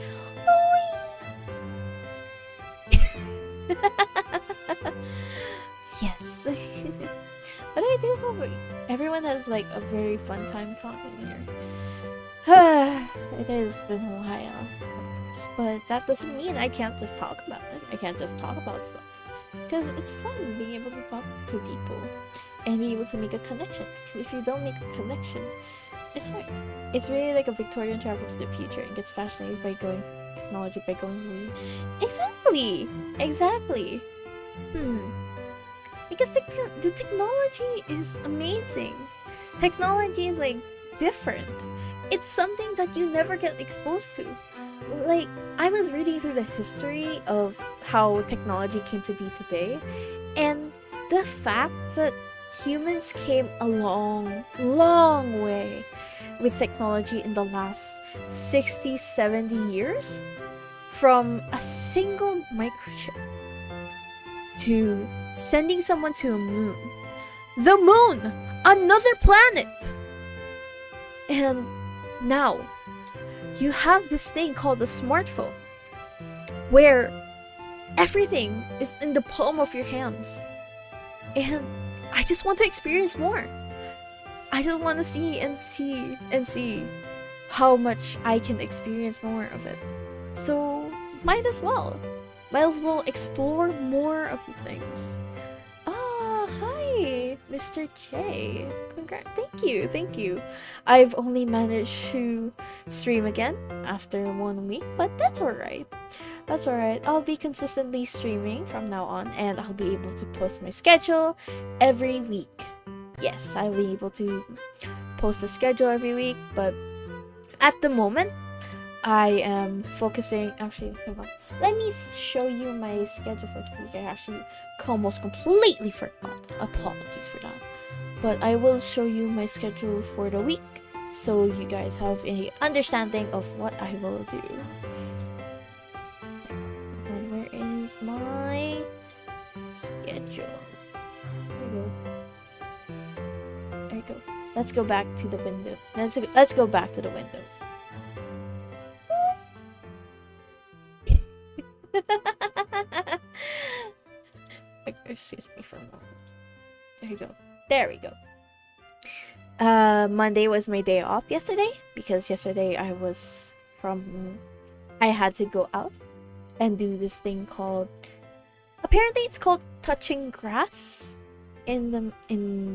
yes. But I do hope everyone has like a very fun time talking here. It has been a while, of course, but that doesn't mean I can't just talk about it. I can't just talk about stuff. Because it's fun being able to talk to people and be able to make a connection. Because if you don't make a connection, it's really like a Victorian travel to the future and gets fascinated by going technology, by going away. Exactly! Exactly! Because the technology is amazing. Technology is like different. It's something that you never get exposed to. Like, I was reading through the history of how technology came to be today, and the fact that humans came a long, long way with technology in the last 60, 70 years, from a single microchip to sending someone to a moon. The moon! Another planet! And now, you have this thing called a smartphone, where everything is in the palm of your hands. And I just want to experience more. I just want to see how much I can experience more of it. So might as well explore more of the things. Ah, hi, Mr. J. Congrats. Thank you. I've only managed to stream again after 1 week, but that's alright. That's alright. I'll be consistently streaming from now on, and I'll be able to post my schedule every week. Yes, I'll be able to post a schedule every week, but at the moment, I am focusing. Actually, hold on. Let me show you my schedule for the week. I actually almost completely forgot. Apologies for that. But I will show you my schedule for the week, so you guys have an understanding of what I will do. And where is my schedule? There we go. There we go. Let's go back to the window. Let's go back to the windows. Excuse me for a moment. There you go. There we go. Monday was my day off yesterday, because yesterday I had to go out and do this thing called, apparently it's called touching grass in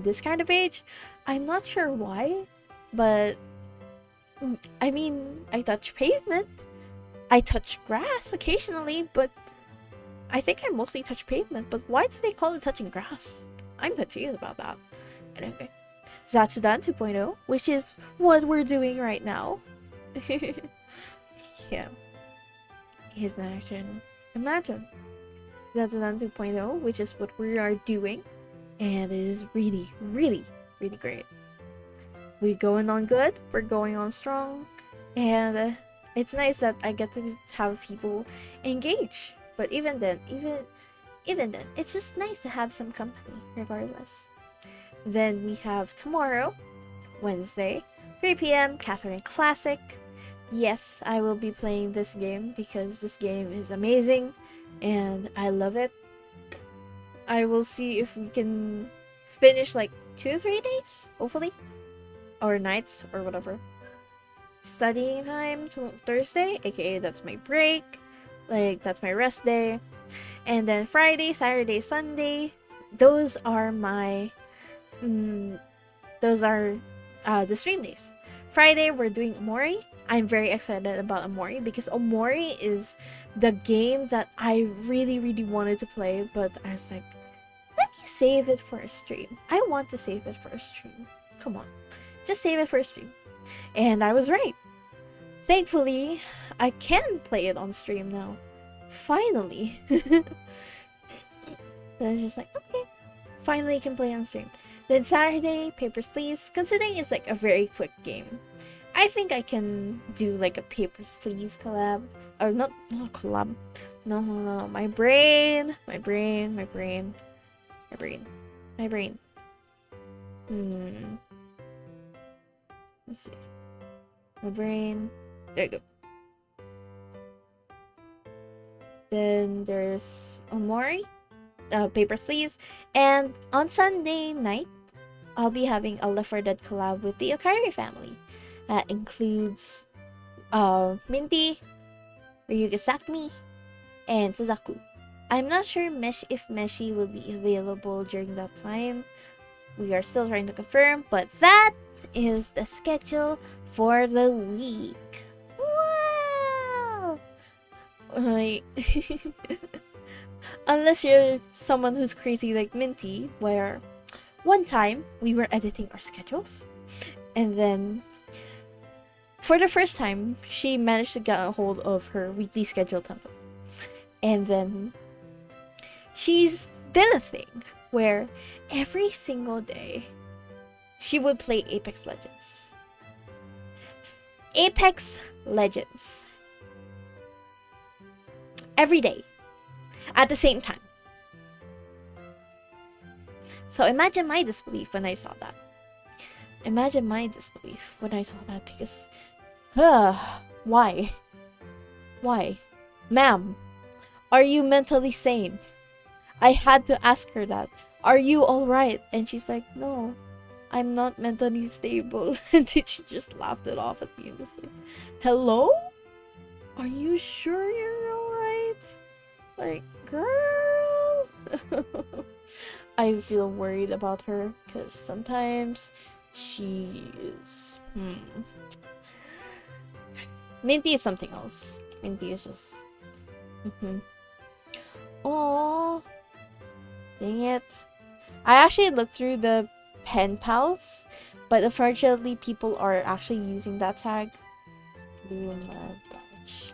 this kind of age. I'm not sure why, but I mean, I touch pavement. I touch grass occasionally, but I think I mostly touch pavement. But why do they call it touching grass? I'm confused about that. Anyway, 𝚲𝚁𝙴 2.0, which is what we're doing right now. Yeah. Imagine 𝚲𝚁𝙴 2.0, which is what we are doing, and it is really, really, really great. We're going on good. We're going on strong, and it's nice that I get to have people engage. But even then, it's just nice to have some company, regardless. Then we have tomorrow, Wednesday, 3 p.m, Catherine Classic. Yes, I will be playing this game because this game is amazing and I love it. I will see if we can finish like 2 or 3 days, hopefully, or nights or whatever. Studying time to Thursday, aka that's my break, like that's my rest day. And then Friday, Saturday, Sunday, those are my the stream days. Friday we're doing Omori. I'm very excited about Omori because Omori is the game that I really, really wanted to play, but I was like, let me save it for a stream. I want to save it for a stream. Come on, just save it for a stream. And I was right. Thankfully, I can play it on stream now. Finally. So I was just like, okay, finally can play on stream. Then Saturday, Papers, Please. Considering it's like a very quick game, I think I can do like a Papers, Please collab. Or not collab. No. My brain. Let's see. My brain. There you go. Then there's Omori, Papers, Please. And on Sunday night, I'll be having a Left 4 Dead collab with the Akari family. That includes Miintea, Ryugasakii, and Suzaku. I'm not sure if Meshi will be available during that time. We are still trying to confirm, but that is the schedule for the week. Wow! Unless you're someone who's crazy like Miintea, where one time we were editing our schedules, and then for the first time she managed to get a hold of her weekly schedule template, and then she's did a thing where every single day she would play Apex Legends. Apex Legends. Every day. At the same time. So imagine my disbelief when I saw that. Imagine my disbelief when I saw that because... why? Why? Ma'am, are you mentally sane? I had to ask her that. Are you alright? And she's like, no, I'm not mentally stable. And then she just laughed it off at me and was like, hello? Are you sure you're alright? Like, girl? I feel worried about her because sometimes she is... Miintea is something else. Miintea is just... Oh, dang it. I actually looked through the pen pals, but unfortunately people are actually using that tag. 𝚃𝚰𝚴𝚎𝚗.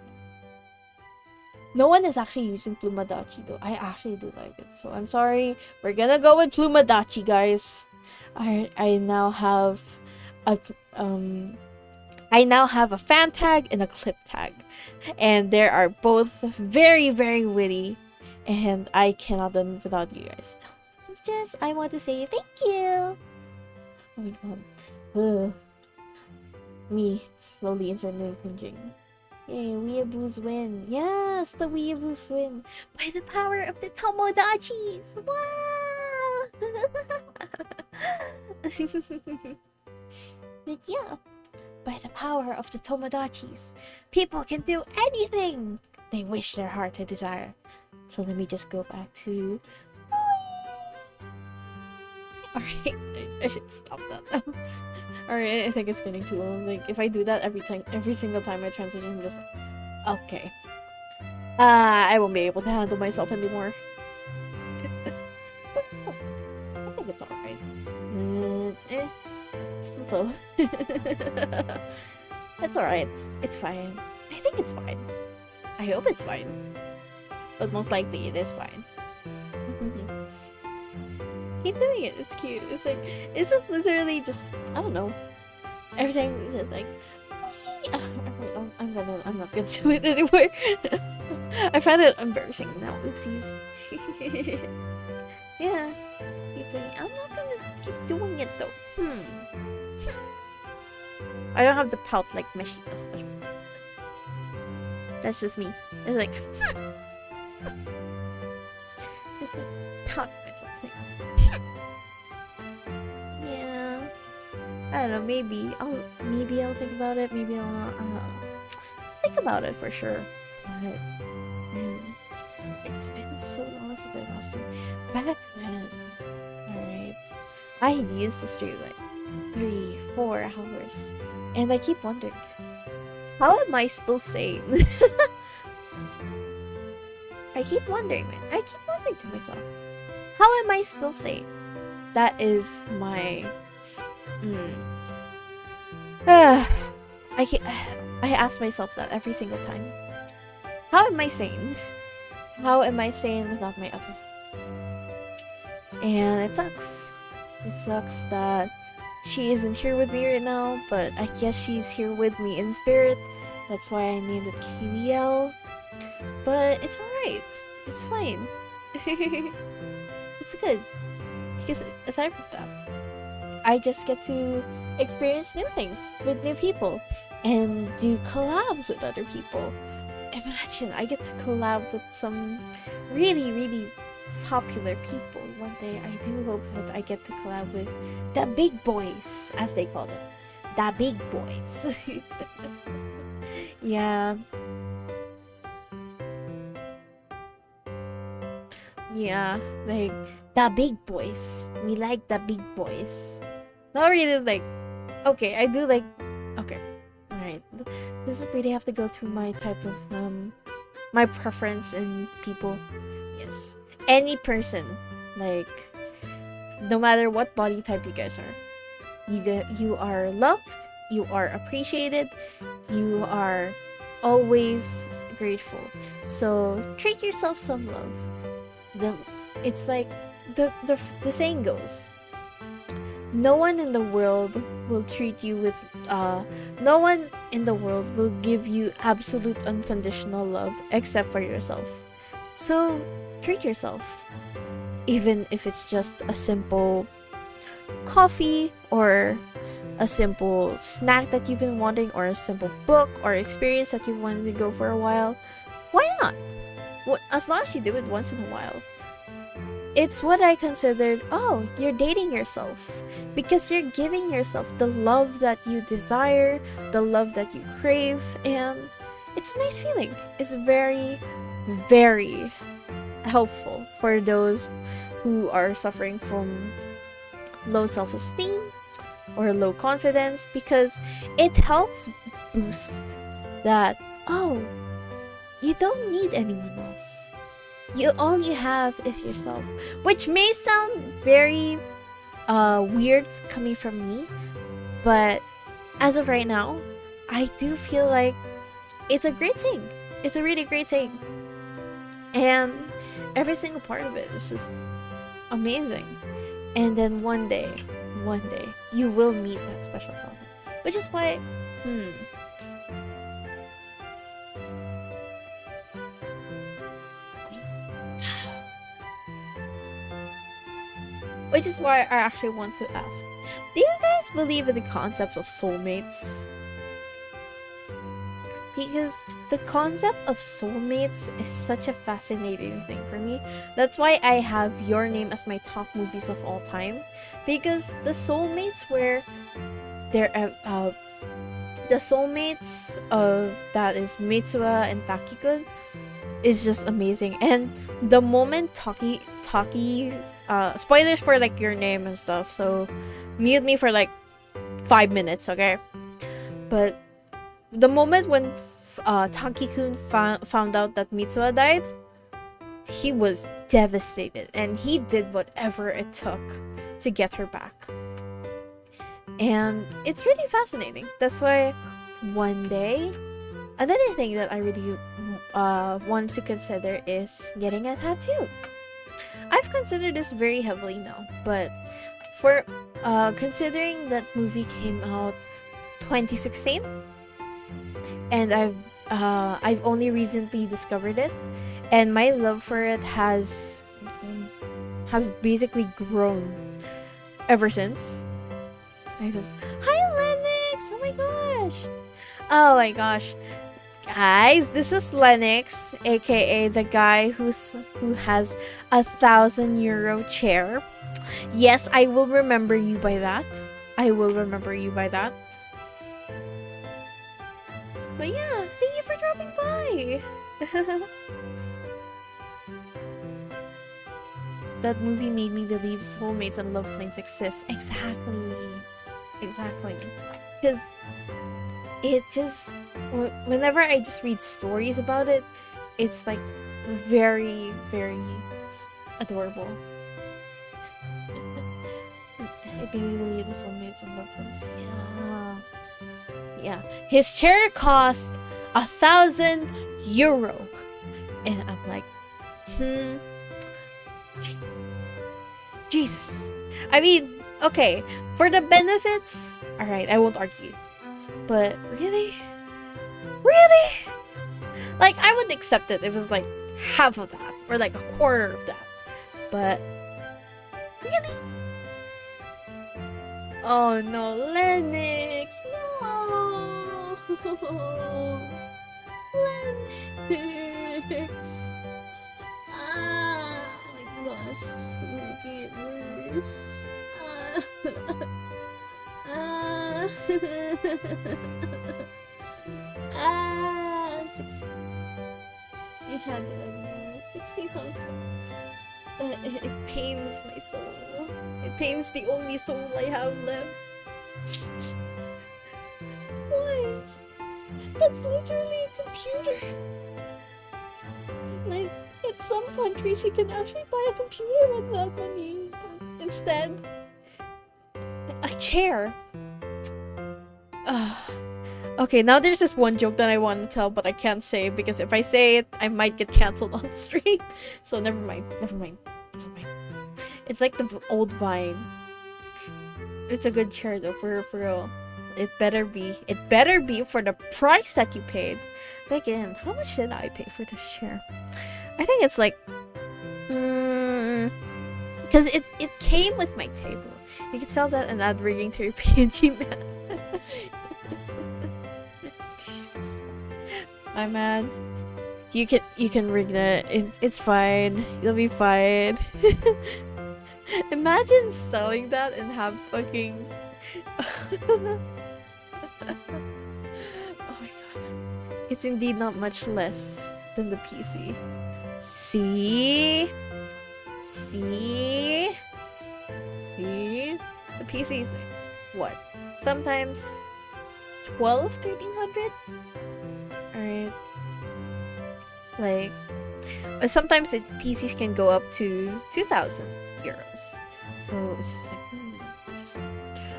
No one is actually using 𝚃𝚰𝚴𝚎 though. I actually do like it, so I'm sorry. We're gonna go with 𝚃𝚰𝚴𝚎, guys. I now have a fan tag and a clip tag, and they are both very, very witty, and I cannot do them without you guys. It's just I want to say thank you. Oh my god. Ugh. Me slowly internally cringing. Yay, weeaboos win. Yes, the weeaboos win by the power of the Tomodachis. Wow. But yeah, by the power of the Tomodachis, people can do anything they wish their heart to desire. So let me just go back to... Alright, I should stop that now. Alright, I think it's getting too long. Like, if I do that every single time I transition, I'm just like, okay. I won't be able to handle myself anymore. I think it's alright. Still. It's alright. It's fine. I think it's fine. I hope it's fine. But most likely it is fine. Keep doing it. It's cute. It's like, it's just literally just, I don't know. Everything is just like, I'm not gonna do it anymore. I find it embarrassing now. Oopsies. Yeah. Keep doing it. I'm not gonna keep doing it though. I don't have the pout like Meshi does. That's just me. It's like, just like pout myself. Yeah. I don't know. Maybe I'll think about it. Maybe I'll not. Think about it for sure. But man, it's been so long since I lost you. Back then, alright, I used to stream like 3-4 hours, and I keep wondering, how am I still sane? I keep wondering, man. I keep wondering to myself, how am I still sane? That is my... I ask myself that every single time. How am I sane? How am I sane without my other? And it sucks. It sucks that she isn't here with me right now, but I guess she's here with me in spirit. That's why I named it Kayliel. But it's alright. It's fine. It's good. Because aside from that, I just get to experience new things with new people and do collabs with other people. Imagine I get to collab with some really, really popular people one day. I do hope that I get to collab with the big boys, as they call it. The big boys. Yeah. Yeah, like the big boys. We like the big boys. Not really like... Okay, I do like... Okay. Alright. Does it really have to go to my type of... my preference in people? Yes. Any person. Like... No matter what body type you guys are. You are loved. You are appreciated. You are always grateful. So, treat yourself some love. It's like the saying goes, no one in the world will treat you with no one in the world will give you absolute unconditional love except for yourself. So treat yourself, even if it's just a simple coffee or a simple snack that you've been wanting, or a simple book or experience that you've wanted to go for a while. Why not? As long as you do it once in a while. It's what I considered, oh, you're dating yourself, because you're giving yourself the love that you desire, the love that you crave, and it's a nice feeling. It's very, very helpful for those who are suffering from low self-esteem or low confidence, because it helps boost that, oh, you don't need anyone else. All you have is yourself, which may sound very weird coming from me, but as of right now, I do feel like it's a great thing. It's a really great thing, and every single part of it is just amazing. And then one day you will meet that special someone, which is why which is why I actually want to ask, do you guys believe in the concept of soulmates? Because the concept of soulmates is such a fascinating thing for me. That's why I have Your Name as my top movies of all time. Because the soulmates where the soulmates of that is Mitsuha and Taki-kun is just amazing. And the moment Taki spoilers for like Your Name and stuff, so mute me for like 5 minutes, okay? But the moment when Taki-kun found out that Mitsuha died, he was devastated, and he did whatever it took to get her back. And it's really fascinating. That's why one day, another thing that I really want to consider is getting a tattoo. I've considered this very heavily now, but for considering that movie came out 2016, and I've only recently discovered it, and my love for it has basically grown ever since. Hi Lennox! Oh my gosh, guys, this is Lennox, aka the guy who has €1,000 chair. Yes, I will remember you by that. But yeah, thank you for dropping by. That movie made me believe soulmates and love flames exist. Exactly. Because it just, whenever I just read stories about it, it's like very, very adorable. It made me believe the soulmates and love flames. Yeah. His chair cost €1,000, and I'm like, Jesus. I mean, okay, for the benefits, alright, I won't argue. But really? Like, I would accept it if it was like half of that, or like a quarter of that. But really? Oh no, Lennox, no. Lennox. Oh my gosh, it's making it worse. You had it 1600. It pains my soul. It pains the only soul I have left. Why? That's literally a computer. Like, in some countries you can actually buy a computer with that money. Instead, a chair. Okay, now there's this one joke that I want to tell, but I can't say because if I say it, I might get cancelled on stream. So never mind. It's like the old Vine. It's a good chair though, for real. It better be. It better be for the price that you paid. But again, how much did I pay for this chair? I think it's like, because it came with my table. You can sell that and add rigging to your PNG, man. Jesus, my man. You can rig that. It's fine. You'll be fine. Imagine selling that and have fucking. Oh my god. It's indeed not much less than the PC. See? The PC is like, what? Sometimes 1300? Alright. Like, sometimes PCs can go up to 2,000 euros. So it's just like,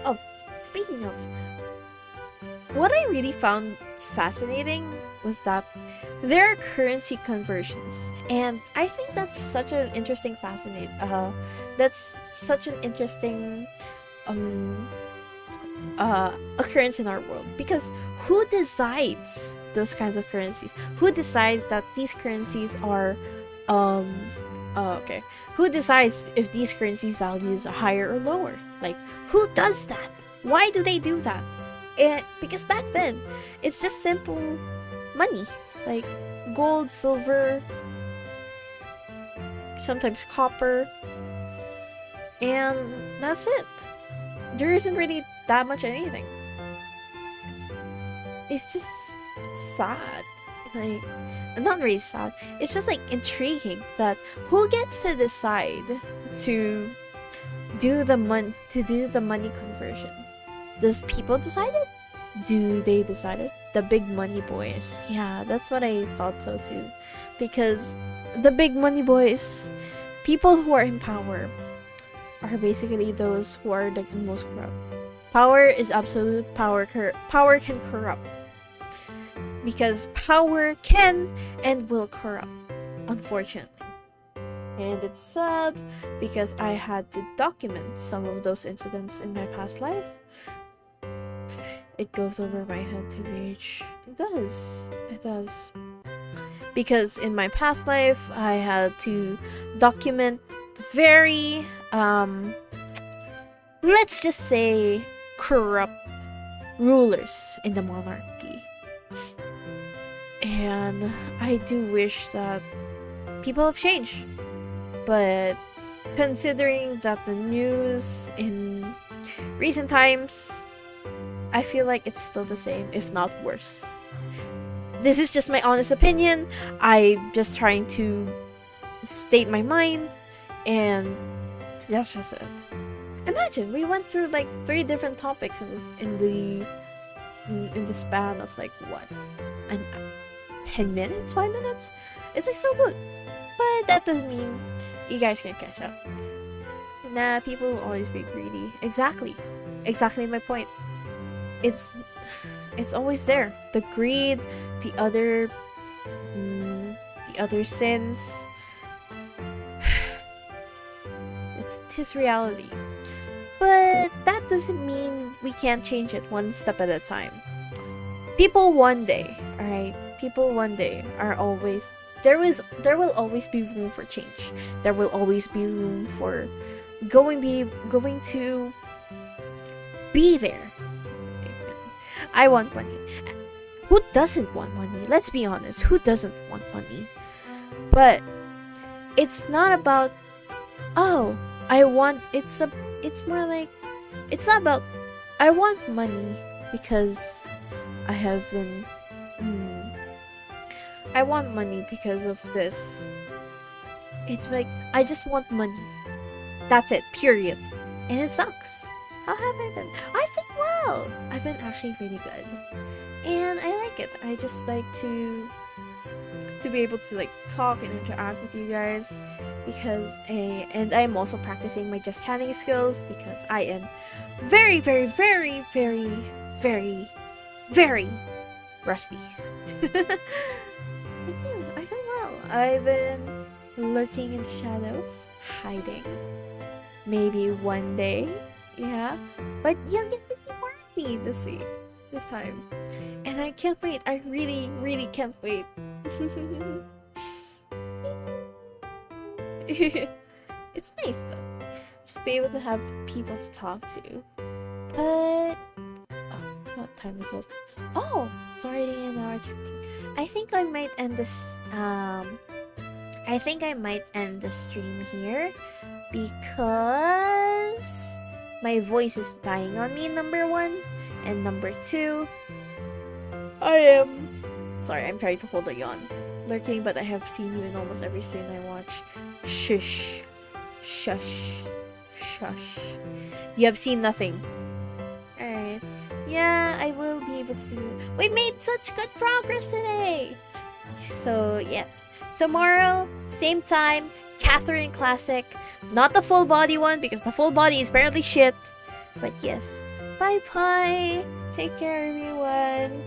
Oh, speaking of, what I really found fascinating was that there are currency conversions, and I think that's such an interesting occurrence in our world, because who decides those kinds of currencies? Who decides that these currencies are who decides if these currencies values are higher or lower? Like, who does that? Why do they do that? Because back then it's just simple money, like gold, silver, sometimes copper, and that's it. There isn't really that much anything. It's just sad. Like, not really sad. It's just like intriguing that who gets to decide to do the money conversion? Does people decide it? Do they decide it? The big money boys. Yeah, that's what I thought so too. Because the big money boys, people who are in power, are basically those who are the most corrupt. Power is absolute. Power can corrupt. Because power can and will corrupt, unfortunately. And it's sad because I had to document some of those incidents in my past life. It goes over my head to reach. It does. Because in my past life, I had to document very, let's just say, corrupt rulers in the monarchy. And I do wish that people have changed. But considering that the news in recent times, I feel like it's still the same, if not worse. This is just my honest opinion. I'm just trying to state my mind, and that's just it. Imagine we went through like 3 different topics in the span of like what, 10 minutes, 5 minutes. It's like so good, but that doesn't mean you guys can catch up. Nah, people will always be greedy. Exactly my point. It's always there. The greed, the other sins. It's his reality. But that doesn't mean we can't change it one step at a time. People one day, alright? People one day are always... There will always be room for change. There will always be room for going to be there. I want money. Who doesn't want money? Let's be honest. Who doesn't want money? But it's not about, oh, I want... It's more like, it's not about, I want money because I have been... I want money because of this. It's like, I just want money. That's it, period. And it sucks. How have I been? I've been well. I've been actually really good. And I like it. I just like to be able to like talk and interact with you guys, because and I'm also practicing my just chatting skills, because I am very, very, very, very, very, very rusty. But yeah, I've been well. I've been lurking in the shadows, hiding. maybe one day. Yeah, but you'll get to see more of me this time, and I can't wait. I really, really can't wait. It's nice though, just be able to have people to talk to. But what time is it? Oh, it's already an hour. I think I might end this. I think I might end the stream here because my voice is dying on me, number one, and number two, I'm trying to hold a yawn. Lurking, but I have seen you in almost every stream I watch. Shush. Shush. Shush. You have seen nothing. Alright. Yeah, I will be able to. We made such good progress today! So, yes. Tomorrow, same time, Catherine Classic. Not the full body one, because the full body is apparently shit. But yes. Bye-bye. Take care, everyone.